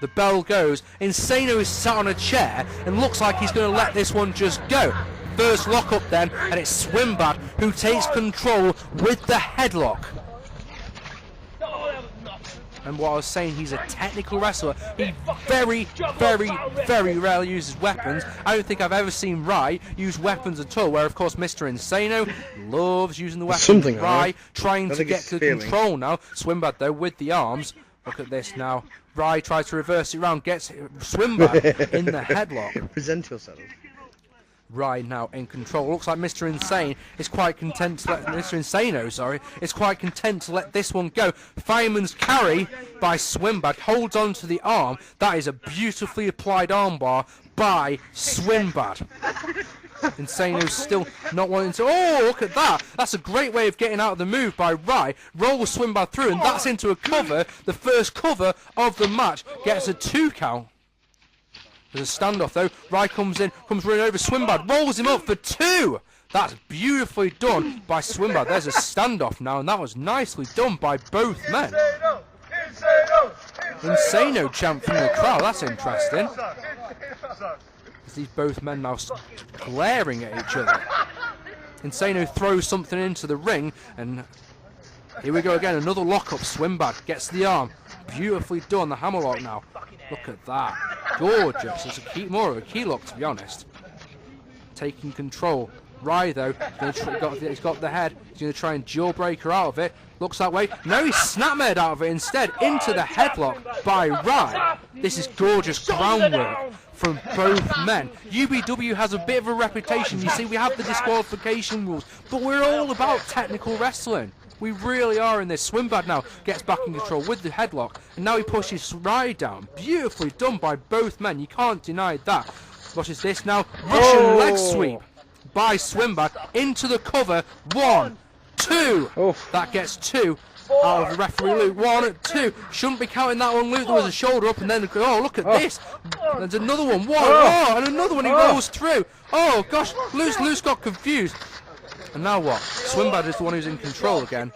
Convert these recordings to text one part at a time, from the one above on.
The bell goes. Insano is sat on a chair and looks like he's going to let this one just go. First lock up then, and it's Swinnbad who takes control with the headlock. And what I was saying, he's a technical wrestler. He very, very, very rarely uses weapons. I don't think I've ever seen Rai use weapons at all, where of course Mr Insano loves using the weapons. Rai trying to get to control now. Swinnbad though with the arms. Look at this now. Rai tries to reverse it around, gets Swinnbad in the headlock. Present yourself. Rai now in control. Looks like Mr Insane is quite content to let Mr Insano, sorry, is quite content to let this one go. Fireman's carry by Swinnbad holds on to the arm. That is a beautifully applied armbar by Swinnbad. Insano's still not wanting to. Oh, look at that! That's a great way of getting out of the move by Rai. Rolls Swinnbad through, and that's into a cover. The first cover of the match gets a 2 count. There's a standoff though. Rai comes in, comes running over Swinnbad, rolls him up for 2. That's beautifully done by Swinnbad. There's a standoff now, and that was nicely done by both men. Insano chant from the crowd. That's interesting. As these both men now glaring at each other. Insano throws something into the ring, and here we go again. Another lock-up. Swinnbad gets the arm. Beautifully done. The hammerlock now. Look at that. Gorgeous. It's more of a key lock, to be honest. Taking control. Rai, though, he's got the head. He's going to try and jawbreak her out of it. Looks that way. No, he's snapmared out of it instead. Into the headlock by Rai. This is gorgeous groundwork from both men. UBW has a bit of a reputation. You see, we have the disqualification rules, but we're all about technical wrestling. We really are in this. Swinnbad now gets back in control with the headlock, and now he pushes Rai down. Beautifully done by both men. You can't deny that. Watches this now. Russian leg sweep by Swinnbad into the cover. 1, 2. That gets 2 out of the referee loop. 1, 2. Shouldn't be counting that one, Luke. There was a shoulder up, and then oh, look at this. There's another one. 1. Oh, and another one. He rolls through. Oh gosh, Luke's got confused. And now what? Swinnbad is the one who's in control again.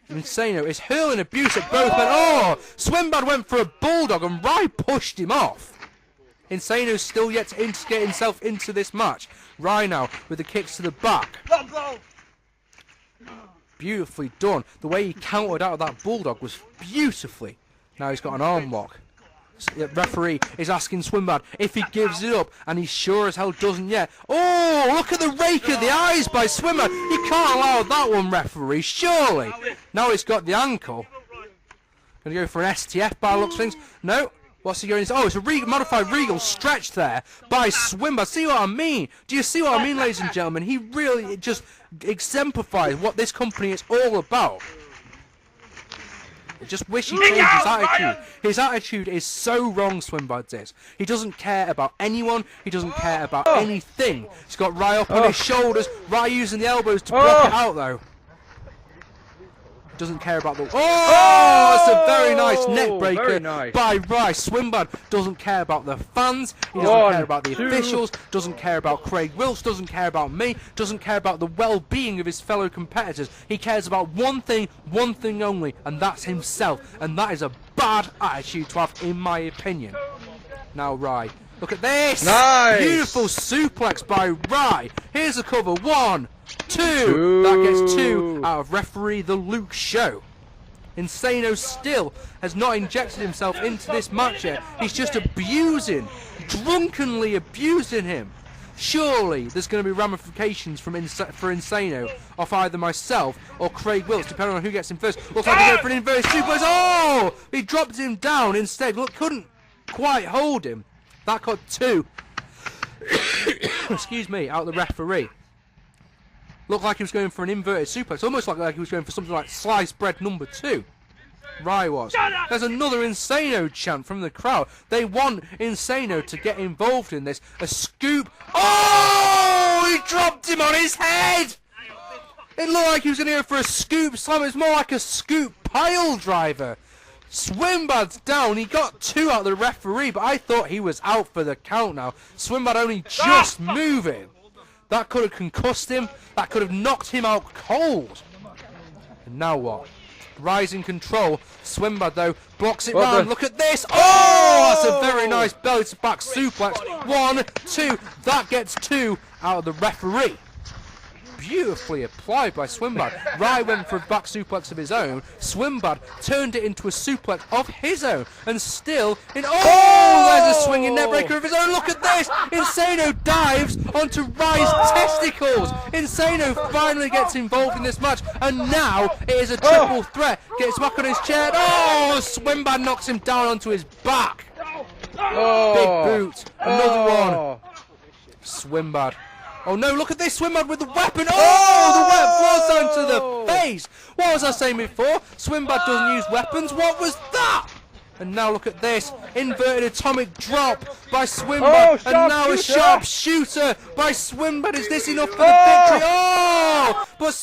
Insano is hurling abuse at both men. Oh! Swinnbad went for a bulldog and Rai pushed him off. Insano's still yet to get himself into this match. Rai now with the kicks to the back. Beautifully done. The way he countered out of that bulldog was beautifully. Now he's got an arm lock. The referee is asking Swinnbad if he gives it up, and he sure as hell doesn't yet. Oh, look at the rake of the eyes by Swinnbad. You can't allow that one, referee, surely. Now he's got the ankle. Going to go for an STF by the looks of things. No. What's he going to? Oh, it's a modified Regal stretch there by Swinnbad. See what I mean? Do you see what I mean, ladies and gentlemen? He really just exemplifies what this company is all about. I just wish he changed his attitude. His attitude is so wrong, Swinnbad's is. He doesn't care about anyone. He doesn't care about anything. He's got Rai up on his shoulders. Rai using the elbows to block it out, though. Doesn't care about the... Oh! That's a very nice neck breaker by Rai. Swinnbad doesn't care about the fans. He doesn't care about the officials. Doesn't care about Craig Wilkes. Doesn't care about me. Doesn't care about the well-being of his fellow competitors. He cares about one thing only, and that's himself. And that is a bad attitude to have, in my opinion. Now, Rai. Look at this! Nice! Beautiful suplex by Rai. Here's a cover. 1, 2. That gets 2 out of referee the Luke Show. Insano still has not injected himself into this match yet. He's just drunkenly abusing him. Surely there's going to be ramifications for Insano off either myself or Craig Wilkes, depending on who gets him first. Looks like he's going for an inverted suplex. Oh! He dropped him down instead. Look, couldn't quite hold him. That got 2. Excuse me, out of the referee. Looked like he was going for an inverted suplex. Almost like he was going for something like sliced bread number 2. Rai was. There's another Insano chant from the crowd. They want Insano to get involved in this. A scoop. Oh! He dropped him on his head! It looked like he was going to go for a scoop slam. It's more like a scoop pile driver. Swinnbad's down. He got 2 out of the referee, but I thought he was out for the count now. Swinnbad only just moving. That could have concussed him. That could have knocked him out cold. And now what? Rise in control. Swinnbad though blocks it round. Look at this. Oh, that's a very nice belly to back suplex. 1, 2. That gets 2 out of the referee. Beautifully applied by Swinnbad. Rye went for a back suplex of his own. Swinnbad turned it into a suplex of his own. And still in... Oh, there's a swinging neckbreaker of his own. Look at this. Insano dives onto Rye's testicles. Insano finally gets involved in this match. And now it is a triple threat. Gets back on his chair. Oh, Swinnbad knocks him down onto his back. Big boot. Another one. Swinnbad. Oh no, look at this, Swinnbad with the weapon. Oh, the weapon falls down to the face. What was I saying before? Swinnbad doesn't use weapons. What was that? And now look at this. Inverted atomic drop by Swinnbad. And now a sharp shooter by Swinnbad. Is this enough for the victory? Oh! But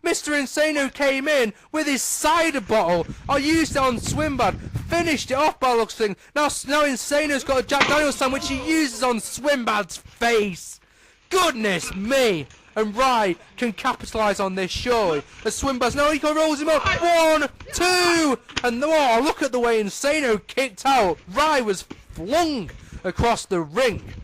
Mr Insano came in with his cider bottle. I used it on Swinnbad. Finished it off by the looks of things. Now Insano's got a Jack Daniels sandwich he uses on Swinnbad's face. Goodness me! And Rye can capitalise on this surely. As Swinnbad's now he rolls him up. 1, 2, and oh, look at the way Insano kicked out. Rye was flung across the ring.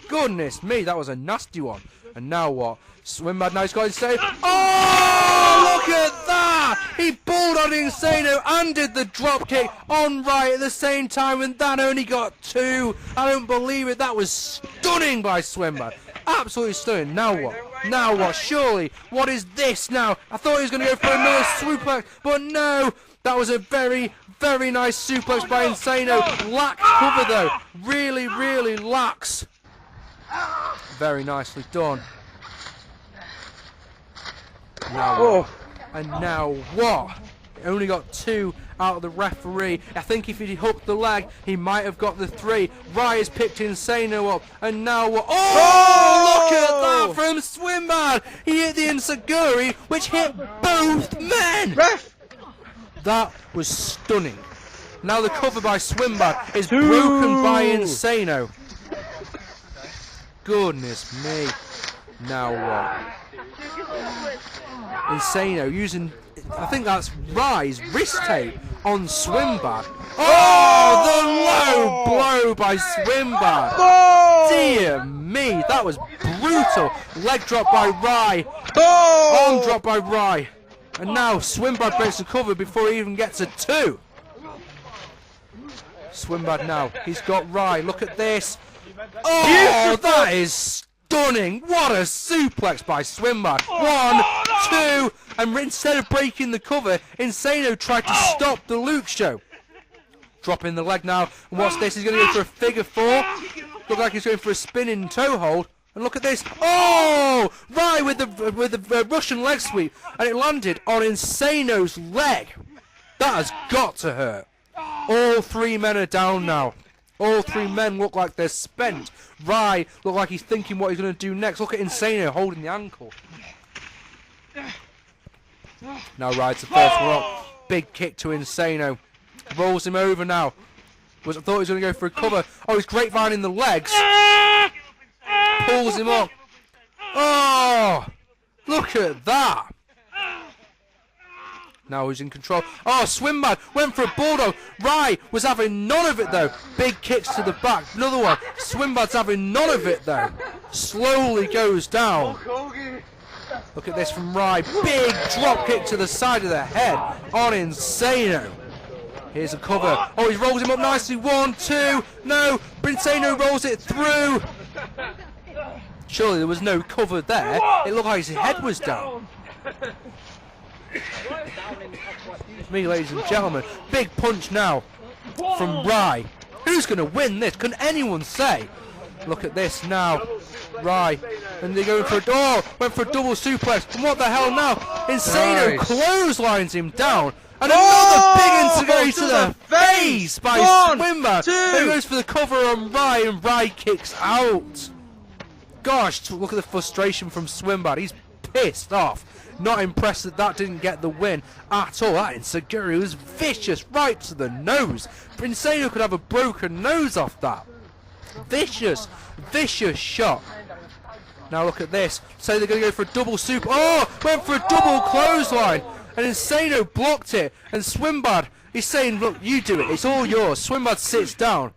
Goodness me, that was a nasty one. And now what? Swinnbad now he's got Insano. Oh, look at that! He pulled on Insano and did the drop kick on Rye at the same time, and that only got 2. I don't believe it. That was stunning by Swinnbad. Absolutely stunning. Now what? Now what? Surely, what is this now? I thought he was going to go for another suplex, but no. That was a very, very nice suplex by Insano. Lax cover though. Really, really lax. Very nicely done. Now what? And now what? Only got 2 out of the referee. I think if he hooked the leg, he might have got the 3. Rye has picked Insano up, and now what? Oh, look at that from Swinnbad! He hit the Enziguri, which hit both men. Ref! That was stunning. Now the cover by Swinnbad is broken by Insano. Goodness me. Now what? Insano using, I think that's Rye's wrist tape on Swinnbad. Oh, the low blow by Swinnbad. Dear me, that was brutal. Leg drop by Rye. Arm drop by Rye. And now Swinnbad breaks the cover before he even gets a 2. Swinnbad now, he's got Rye. Look at this. Oh, that is stunning. What a suplex by Swinnbad. 1, 2, and instead of breaking the cover, Insano tried to stop the Luke show. Dropping the leg now, and what's this? He's going to go for a figure 4. Look like he's going for a spinning toe hold. And look at this. Oh! Rye with the Russian leg sweep, and it landed on Insano's leg. That has got to hurt. All 3 men are down now. All 3 men look like they're spent. Rye look like he's thinking what he's going to do next. Look at Insano holding the ankle. Now Rye's the first one up. Big kick to Insano. Rolls him over now. I thought he was going to go for a cover. Oh, he's grapevining the legs. Pulls him up. Oh! Look at that. Now he's in control. Oh, Swinnbad went for a bulldog. Rye was having none of it though. Big kicks to the back. Another one. Swinnbad's having none of it though. Slowly goes down. Look at this from Rye. Big drop kick to the side of the head on Insano. Here's a cover. Oh, he rolls him up nicely. 1, 2. No. Insano rolls it through. Surely there was no cover there. It looked like his head was down. Me, ladies and gentlemen. Big punch now from Rye. Who's going to win this? Can anyone say? Look at this now. Rye. And they're going for a went for a double suplex. And what the hell now? Insano clotheslines him down. And another big Enziguri to the face by Swinnbad. He goes for the cover on Rye, and Rye kicks out. Gosh, look at the frustration from Swinnbad. He's pissed off. Not impressed that that didn't get the win at all. That Enziguri was vicious right to the nose. Insano could have a broken nose off that. Vicious, vicious shot. Now look at this. So they're going to go for a double super. Oh, went for a double clothesline. and Insano blocked it, and Swinnbad, he's saying, look, you do it, it's all yours. Swinnbad sits down,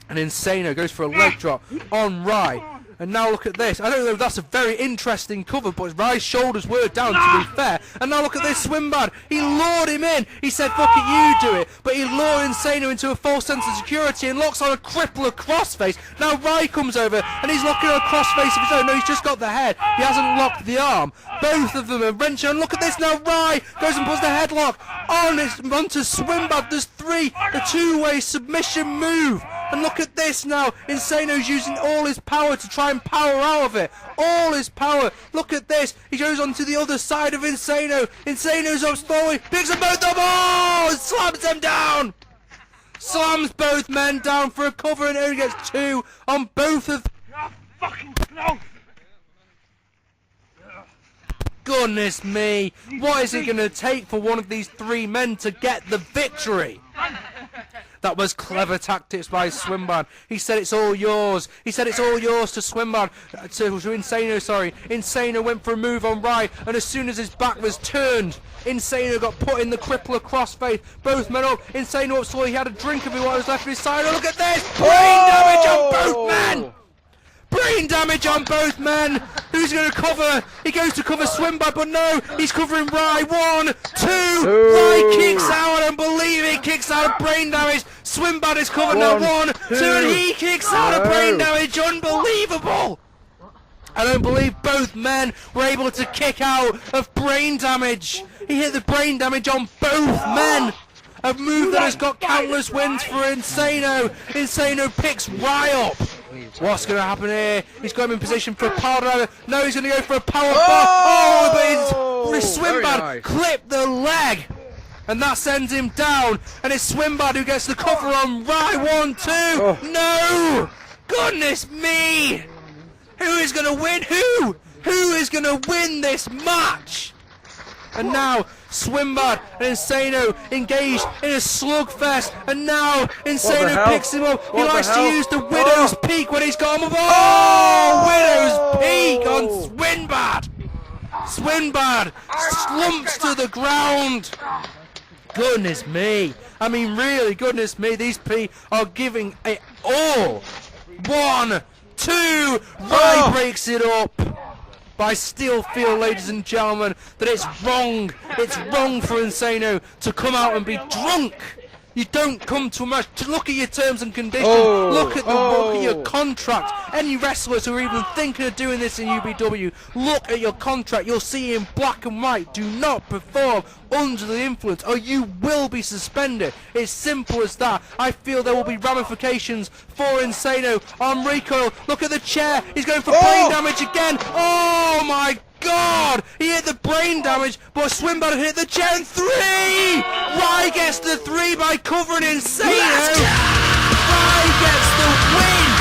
and Insano goes for a leg drop on Rye. And now look at this. I don't know if that's a very interesting cover, but Rye's shoulders were down, to be fair. And now look at this Swinnbad. He lured him in. He said, fuck it, you do it. But he lured Insano into a false sense of security and locks on a crippler crossface. Now Rye comes over and he's locking on a crossface of his own. No, he's just got the head. He hasn't locked the arm. Both of them are wrenching. And look at this now. Rye goes and puts the headlock onto Swinnbad. There's three. The two-way submission move. And look at this now. Insano's using all his power to try and power out of it. All his power. Look at this. He goes on to the other side of Insano. Insano's up slowly. Picks them both up. Oh! And slams them down. Slams both men down for a cover and only gets two on both of them. Fucking close. Goodness me. What is it going to take for one of these three men to get the victory? That was clever tactics by Swinnbad. He said it's all yours. He said it's all yours to Swinnbad. To Insano, sorry. Insano went for a move on Rye, and as soon as his back was turned, Insano got put in the crippler crossface. Both men up. Insano up slowly. He had a drink of it while he was left on his side. Oh, look at this! Brain damage on both men! Brain damage on both men! Who's going to cover? He goes to cover Swinnbad, but no! He's covering Rye. 1, 2! Rye kicks out. I don't believe he kicks out of brain damage. Swinnbad is covered now. 1, 2, and he kicks out of brain damage. Unbelievable! I don't believe both men were able to kick out of brain damage. He hit the brain damage on both men. A move that has got countless wins for Insano. Insano picks Rye up. What's going to happen here? He's got him in position for a power driver. No, he's going to go for a power bomb. Oh, but Swinnbad clipped the leg. And that sends him down. And it's Swinnbad who gets the cover on Rye. 1, 2. No! Goodness me! Who is going to win? Who is going to win this match? And now Swinnbad and Insano engaged in a slugfest, and now Insano picks him up. He likes to use the Widow's Peak when he's got him up. Oh! Widow's Peak on Swinnbad. Swinnbad slumps to the ground. Goodness me. I mean, really, goodness me. These P are giving it all. 1, 2. Rye breaks it up. But I still feel, ladies and gentlemen, that it's wrong. It's wrong for Insano to come out and be drunk. You don't come to a match to look at your terms and conditions. Look at your contract. Any wrestlers who are even thinking of doing this in UBW, look at your contract. You'll see in black and white. Do not perform under the influence, or you will be suspended. It's simple as that. I feel there will be ramifications for Insano on recoil. Look at the chair. He's going for brain damage again. Oh my God! He hit the brain damage, but Swinnbad hit the chair and 3! Rye gets the 3 by covering Insano. Rye gets the win.